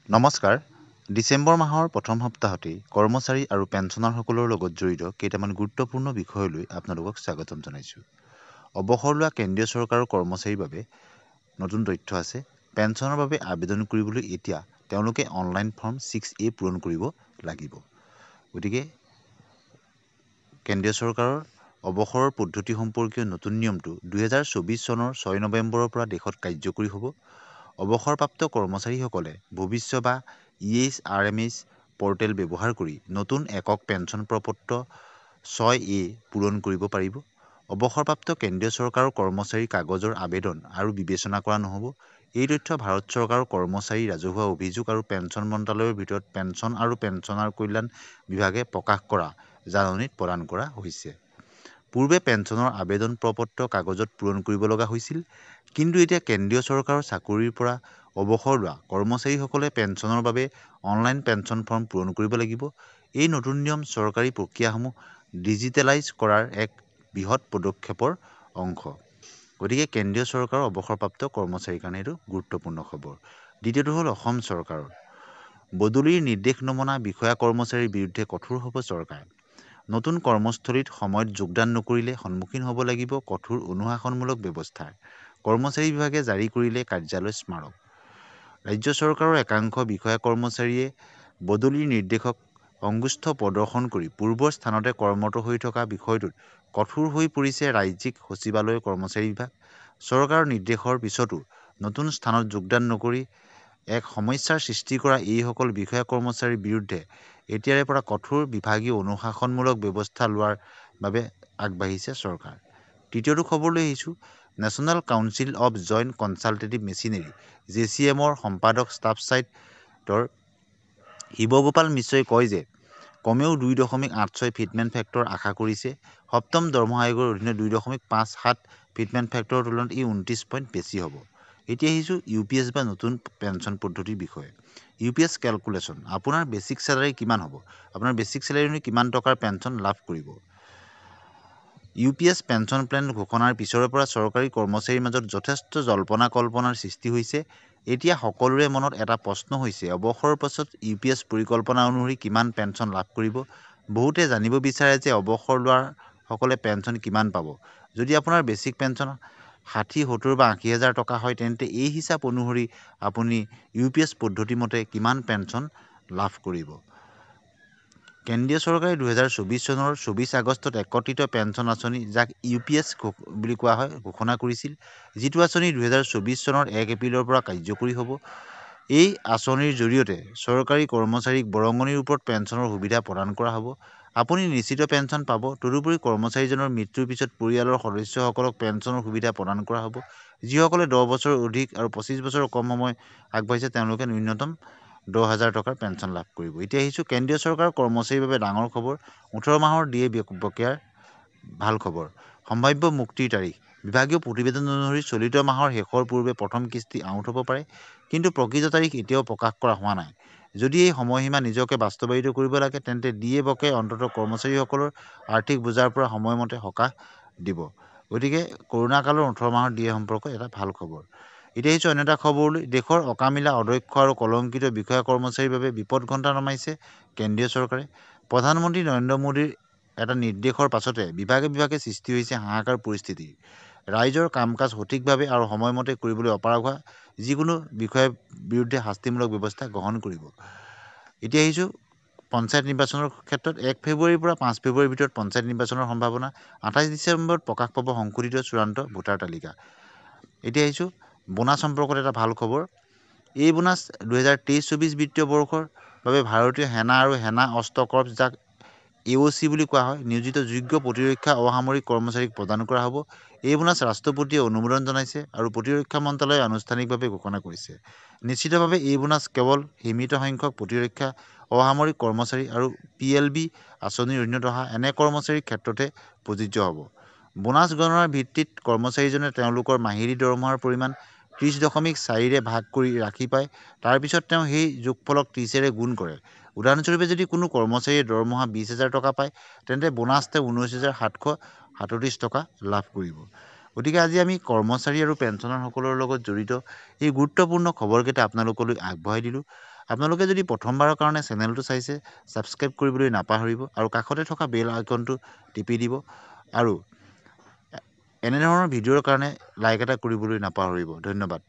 নমস্কাৰ। ডিচেম্বৰ মাহৰ প্ৰথম সপ্তাহতেই কৰ্মচাৰী আৰু পেঞ্চনাৰসকলৰ লগত জড়িত কেইটামান গুৰুত্বপূৰ্ণ বিষয়লৈ আপোনালোকক স্বাগতম জনাইছোঁ। অৱসৰ লোৱা কেন্দ্ৰীয় চৰকাৰৰ কৰ্মচাৰীৰ বাবে নতুন তথ্য আছে। পেঞ্চনৰ বাবে আবেদন কৰিবলৈ এতিয়া তেওঁলোকে অনলাইন ফৰ্ম 6A পূৰণ কৰিব লাগিব। গতিকে কেন্দ্ৰীয় চৰকাৰৰ অৱসৰৰ পদ্ধতি সম্পৰ্কীয় নতুন নিয়মটো 2024 চনৰ 6 নৱেম্বৰৰ পৰা দেশত কাৰ্যকৰী হ'ব। অৱসৰপ্ৰাপ্ত কৰ্মচাৰীসকলে ভৱিষ্য বা EHRMS পৰ্টেল ব্যৱহাৰ কৰি নতুন একক পেঞ্চন প্ৰপত্ৰ 6A পূৰণ কৰিব পাৰিব। অৱসৰপ্ৰাপ্ত কেন্দ্ৰীয় চৰকাৰৰ কৰ্মচাৰীৰ কাগজৰ আবেদন আৰু বিবেচনা কৰা নহ'ব। এই তথ্য ভাৰত চৰকাৰৰ কৰ্মচাৰী ৰাজহুৱা অভিযোগ আৰু পেঞ্চন মন্ত্ৰালয়ৰ ভিতৰত পেঞ্চন আৰু পেঞ্চনাৰ কল্যাণ বিভাগে প্ৰকাশ কৰা জাননীত প্ৰদান কৰা হৈছে। পূৰ্বে পেঞ্চনৰ আবেদন প্ৰপত্ৰ কাগজত পূৰণ কৰিব লগা হৈছিল, কিন্তু এতিয়া কেন্দ্ৰীয় চৰকাৰৰ চাকৰিৰ পৰা অৱসৰ লোৱা কৰ্মচাৰীসকলে পেঞ্চনৰ বাবে অনলাইন পেঞ্চন ফৰ্ম পূৰণ কৰিব লাগিব। এই নতুন নিয়ম চৰকাৰী প্ৰক্ৰিয়াসমূহ ডিজিটেলাইজ কৰাৰ এক বৃহৎ পদক্ষেপৰ অংশ। গতিকে কেন্দ্ৰীয় চৰকাৰৰ অৱসৰপ্ৰাপ্ত কৰ্মচাৰীৰ কাৰণে এইটো গুৰুত্বপূৰ্ণ খবৰ। দ্বিতীয়টো হ'ল অসম চৰকাৰৰ বদলিৰ নিৰ্দেশনামা বিষয়া কৰ্মচাৰীৰ বিৰুদ্ধে কঠোৰ হ'ব চৰকাৰ। নতুন কৰ্মস্থলীত সময়ত যোগদান নকৰিলে সন্মুখীন হ'ব লাগিব কঠোৰ অনুশাসনমূলক ব্যৱস্থাৰ। কৰ্মচাৰী বিভাগে জাৰি কৰিলে কাৰ্যালয় স্মাৰক। ৰাজ্য চৰকাৰৰ একাংশ বিষয়া কৰ্মচাৰীয়ে বদলিৰ নিৰ্দেশক অঙ্গুষ্ঠ প্ৰদৰ্শন কৰি পূৰ্বৰ স্থানতে কৰ্মৰত হৈ থকা বিষয়টোত কঠোৰ হৈ পৰিছে ৰাজ্যিক সচিবালয়ৰ কৰ্মচাৰী বিভাগ। চৰকাৰৰ নিৰ্দেশৰ পিছতো নতুন স্থানত যোগদান নকৰি এক সমস্যাৰ সৃষ্টি কৰা এইসকল বিষয়া কৰ্মচাৰীৰ বিৰুদ্ধে এতিয়াৰে পৰা কঠোৰ বিভাগীয় অনুশাসনমূলক ব্যৱস্থা লোৱাৰ বাবে আগবাঢ়িছে চৰকাৰ। তৃতীয়টো খবৰলৈ আহিছোঁ। National Council of Joint Consultative Machinery JCMৰ সম্পাদক ষ্টাফ চাইটৰ শিৱগোপাল মিশ্ৰই কয় যে কমেও 2.86 ফিটমেন ফেক্টৰ আশা কৰিছে। সপ্তম দৰমহা আয়োগৰ অধীনত 2.57 ফিটমেন ফেক্টৰৰ তুলনাত ই 29 পইণ্ট বেছি হ'ব। এতিয়া আহিছোঁ UPS বা নতুন পেঞ্চন পদ্ধতিৰ বিষয়ে। UPS calculation. আপোনাৰ বেচিক চেলাৰী কিমান হ'ব? আপোনাৰ বেচিক চেলাৰী কিমান টকাৰ পেঞ্চন লাভ কৰিব? UPS পেঞ্চন প্লেন ঘোষণাৰ পিছৰে পৰা চৰকাৰী কৰ্মচাৰীৰ মাজত যথেষ্ট জল্পনা কল্পনাৰ সৃষ্টি হৈছে। এতিয়া সকলোৰে মনত এটা প্ৰশ্ন হৈছে, অৱসৰৰ পাছত UPS পৰিকল্পনা অনুসৰি কিমান পেঞ্চন লাভ কৰিব? বহুতে জানিব বিচাৰে যে অৱসৰ লোৱাৰ সকলে পেঞ্চন কিমান পাব। যদি আপোনাৰ বেচিক পেঞ্চন 60, 70 বা 80 হাজাৰ টকা হয়, তেন্তে এই হিচাপ অনুসৰি আপুনি UPS পদ্ধতি মতে কিমান পেঞ্চন লাভ কৰিব। কেন্দ্ৰীয় চৰকাৰে 2024 চনৰ 24 আগষ্টত একত্ৰিত পেঞ্চন আঁচনি, যাক UPS বুলি কোৱা হয়, ঘোষণা কৰিছিল, যিটো আঁচনি 2024 চনৰ 1 এপ্ৰিলৰ পৰা কাৰ্যকৰী হ'ব। এই আঁচনিৰ জৰিয়তে চৰকাৰী কৰ্মচাৰীক বৰঙণিৰ ওপৰত পেঞ্চনৰ সুবিধা প্ৰদান কৰা হ'ব। আপুনি নিশ্চিত পেঞ্চন পাব। তদুপৰি কৰ্মচাৰীজনৰ মৃত্যুৰ পিছত পৰিয়ালৰ সদস্যসকলক পেঞ্চনৰ সুবিধা প্ৰদান কৰা হ'ব। যিসকলে 10 বছৰৰ অধিক আৰু 25 বছৰৰ কম সময় আগবাঢ়িছে তেওঁলোকে ন্যূনতম 10,000 টকাৰ পেঞ্চন লাভ কৰিব। এতিয়া আহিছোঁ কেন্দ্ৰীয় চৰকাৰৰ কৰ্মচাৰীৰ বাবে ডাঙৰ খবৰ। 18 মাহৰ DA বকেয়াৰ ভাল খবৰ। সম্ভাৱ্য মুক্তিৰ তাৰিখ। বিভাগীয় প্ৰতিবেদন অনুসৰি চলিত মাহৰ শেষৰ পূৰ্বে প্ৰথম কিস্তি আউট হ'ব পাৰে, কিন্তু প্ৰকৃত তাৰিখ এতিয়াও প্ৰকাশ কৰা হোৱা নাই। যদি এই সময়সীমা নিজকে বাস্তৱায়িত কৰিব লাগে, তেন্তে DA বকেয়াই অন্ততঃ কৰ্মচাৰীসকলৰ আৰ্থিক বোজাৰ পৰা সময়মতে সকাহ দিব। গতিকে কৰোনা কালৰ 18 মাহৰ DA সম্পৰ্কে এটা ভাল খবৰ। এতিয়া আহিছোঁ অন্য এটা খবৰলৈ। দেশৰ অকামিলা, অদক্ষ আৰু কলংকিত বিষয়া কৰ্মচাৰীৰ বাবে বিপদ ঘণ্টা নমাইছে কেন্দ্ৰীয় চৰকাৰে। প্ৰধানমন্ত্ৰী নৰেন্দ্ৰ মোদীৰ এটা নিৰ্দেশৰ পাছতে বিভাগে বিভাগে সৃষ্টি হৈছে হাহাকাৰ পৰিস্থিতিৰ। ৰাইজৰ কাম কাজ সঠিকভাৱে আৰু সময়মতে কৰিবলৈ অপাৰগ হোৱা যিকোনো বিষয়ৰ বিৰুদ্ধে শাস্তিমূলক ব্যৱস্থা গ্ৰহণ কৰিব। এতিয়া আহিছোঁ পঞ্চায়ত নিৰ্বাচনৰ ক্ষেত্ৰত 1 ফেব্ৰুৱাৰীৰ পৰা 5 ফেব্ৰুৱাৰীৰ ভিতৰত পঞ্চায়ত নিৰ্বাচনৰ সম্ভাৱনা। 28 ডিচেম্বৰত প্ৰকাশ পাব সংশোধিত চূড়ান্ত ভোটাৰ তালিকা। এতিয়া আহিছোঁ বোনাছ সম্পৰ্কত এটা ভাল খবৰ। এই বোনাছ 2023-24 বিত্তীয় বৰ্ষৰ বাবে ভাৰতীয় সেনা আৰু সেনা অস্ত্ৰ কৰ্পছ, যাক AOC বুলি কোৱা হয়, নিয়োজিত যোগ্য প্ৰতিৰক্ষা অসামৰিক কৰ্মচাৰীক প্ৰদান কৰা হ'ব। এই বোনাছ ৰাষ্ট্ৰপতিয়ে অনুমোদন জনাইছে আৰু প্ৰতিৰক্ষা মন্ত্ৰালয়ে আনুষ্ঠানিকভাৱে ঘোষণা কৰিছে। নিশ্চিতভাৱে এই বোনাছ কেৱল সীমিত সংখ্যক প্ৰতিৰক্ষা অসামৰিক কৰ্মচাৰী আৰু PLB আঁচনিৰ অধীনত অহা এনে কৰ্মচাৰীৰ ক্ষেত্ৰতহে প্ৰযোজ্য হ'ব। বোনাছ গণনাৰ ভিত্তিত কৰ্মচাৰীজনে তেওঁলোকৰ মাহিলী দৰমহাৰ পৰিমাণ 30.4ৰে ভাগ কৰি ৰাখি পায়। তাৰ পিছত তেওঁ সেই যোগফলক 30ৰে গুণ কৰে। উদাহৰণস্বৰূপে, যদি কোনো কৰ্মচাৰীয়ে দৰমহা 20,000 টকা পায়, তেন্তে বোনাছ তেওঁ 19,737 টকা লাভ কৰিব। গতিকে আজি আমি কৰ্মচাৰী আৰু পেঞ্চনাৰসকলৰ লগত জড়িত এই গুৰুত্বপূৰ্ণ খবৰকেইটা আপোনালোকলৈ আগবঢ়াই দিলোঁ। আপোনালোকে যদি প্ৰথমবাৰৰ কাৰণে চেনেলটো চাইছে ছাবস্ক্ৰাইব কৰিবলৈ নাপাহৰিব আৰু কাষতে থকা বেল আইকনটো টিপি দিব আৰু এনেধৰণৰ ভিডিঅ'ৰ কাৰণে লাইক এটা কৰিবলৈ নাপাহৰিব। ধন্যবাদ।